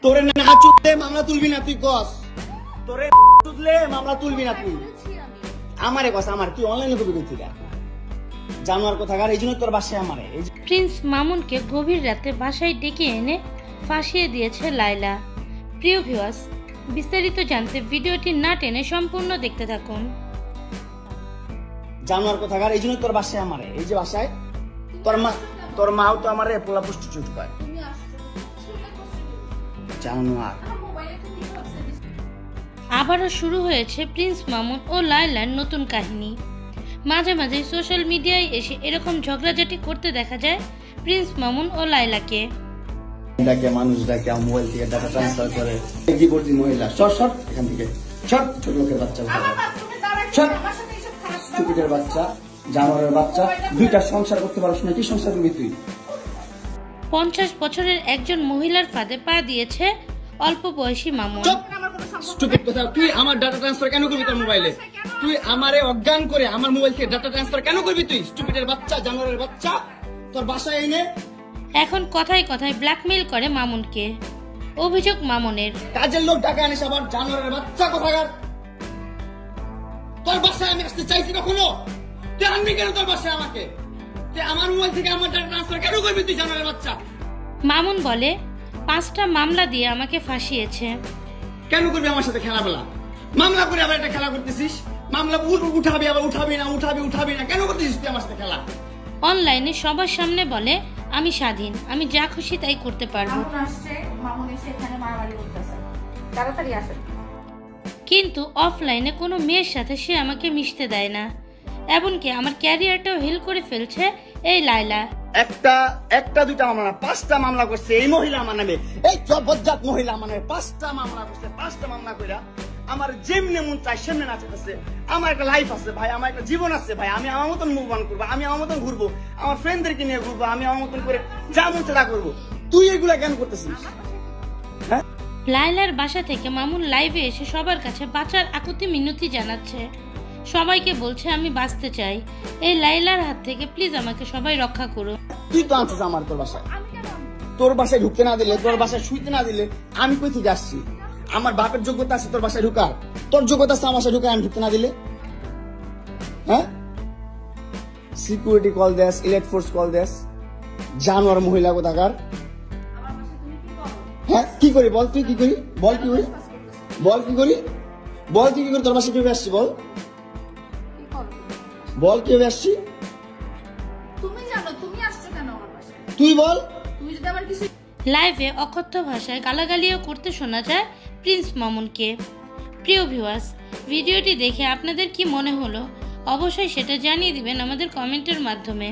তোরে না চুদলে মামলা তুলবি না তুই কস, তোরে চুদলে মামলা তুলবি না তুই। আমারে কস, আমার তুই অনলাইনে কবি কই থেকে জানোয়ার কোথাকার, এই জন্য তোর বাসায় আমারে। প্রিন্স মামুনকে গভীর রাতে বাসায় ডেকে এনে ফাঁসিয়ে দিয়েছে লাইলা। প্রিয় ভিউয়ার্স, বিস্তারিত জানতে ভিডিওটি না টেনে সম্পূর্ণ দেখতে থাকুন। জানোয়ার কোথাকার, এই জন্য তোর বাসায় আমারে। এই যে বাসায় তোর মাও তো আমারে পোলা পুষ্টি চুট পায়। জানোয়ার। আবারও শুরু হয়েছে প্রিন্স মামুন ও লায়লার নতুন কাহিনী। মাঝে মাঝে সোশ্যাল মিডিয়ায় এসে এরকম ঝগড়াঝাটি করতে দেখা যায় প্রিন্স মামুন ও লায়লাকে। মানুষ ডাকে মোবাইল থেকে ডাটা ট্রান্সফার করে, কিবোর্ডি মহিলা শর্ট এখান থেকে শর্ট, ছোট লোকের বাচ্চা শর্ট, স্টুপিডের বাচ্চা, জানোয়ারের বাচ্চা, দুইটা সংসার করতে পারছ না, কি সংসার করবি তুই? 50 বছরের একজন মহিলার ফাঁদে পা দিয়েছে অল্প বয়সী মামুন। স্টুপিড কথা, তুই আমার ডাটা ট্রান্সফার কেন করবি তোর মোবাইলে? তুই আমারে অজ্ঞান করে আমার মোবাইল থেকে ডাটা ট্রান্সফার কেন করবি তুই? স্টুপিডের বাচ্চা, জানোয়ারের বাচ্চা, তোর বাসায় এনে এখন কথায় কথায় ব্ল্যাকমেইল করে মামুনকে। অভিযোগ মামুনের। কাজের লোক টাকা আনিস আবার, জানোয়ারের বাচ্চা কোথাকার। তোর বাসায় আমি আসতে চাইছি কখনো? তুই আনবি কেন তোর বাসায় আমাকে? তুই আমার মোবাইল থেকে আমার ডাটা ট্রান্সফার কেন করবি তুই, জানোয়ারের বাচ্চা? মামুন বলে 5টা মামলা দিয়ে আমাকে ফাঁসিয়েছে। কেন করবি আমার সাথে খেলাবেলা? মামলা করে আবার একটা খেলা করতেছিস, মামলা উঠাবি আবার উঠাবি না, কেন করতেছিস তুই আমার সাথে খেলা? অনলাইনে সবার সামনে বলে আমি স্বাধীন, আমি যা খুশি তাই করতে পারবো। কিন্তু অফলাইনে কোনো মেয়ের সাথে সে আমাকে মিশতে দেয় না, এমনকি আমার ক্যারিয়ারটাও হিল করে ফেলছে এই লায়লা। একটা দুইটা মামলা না, 5টা মামলা করছে এই মহিলা আমার নামে, এই জবরদস্ত মহিলা আমার নামে 5টা মামলা করছে। 5টা মামলা কইরা আমার যেমনে মন চাই সেমনে নাচতেছে। আমার একটা লাইফ আছে ভাই, আমার একটা জীবন আছে ভাই, আমি আমার মতন মুভ অন করবো, আমি আমার মতন ঘুরবো, আমার ফ্রেন্ডদেরকে নিয়ে ঘুরবো, আমি আমার মতন করে যা মন তা করবো। তুই এগুলা কেন করতেছিস? হ্যাঁ, লায়লার বাসা থেকে মামুন লাইভে এসে সবার কাছে বাঁচার আকুতি মিনতি জানাচ্ছে। সবাইকে বলছে আমি বাঁচতে চাই, এই লায়লার হাত থেকে প্লিজ আমাকে সবাই রক্ষা করো। তুই তো আনছিস আমার তোর বাসায়, তোর বাসায় ঢুকতে না দিলে, তোর বাসায় শুইতে না দিলে আমি কই থেকে আসছি? আমার বাপের যোগ্যতা আছে তোর বাসায় ঢুকার, তোর যোগ্যতা আছে আমার বাসায় ঢুকার, আমি ঢুকতে না দিলে? হ্যাঁ, সিকিউরিটি কল দেস, ইলেট ফোর্স কল দেস, জানোয়ার মহিলা কোথাকার। হ্যাঁ, কি করি বল? তুই কি করি বল? কি করি বল? কি করি বল? তুই কি করি? তোর বাসায় কিভাবে আসছি বল? বল কিভাবে আসছি? তুমি জানো তুমি আসছো কেন আমার বাসায়? তুই বল। তুমি যদি আমার কিছু লাইভে অকথ্য ভাষায় গালাগালিও করতে শোনা যায় প্রিন্স মামুনকে। প্রিয় ভিউয়ার্স, ভিডিওটি দেখে আপনাদের কি মনে হলো অবশ্যই সেটা জানিয়ে দিবেন আমাদের কমেন্টের মাধ্যমে।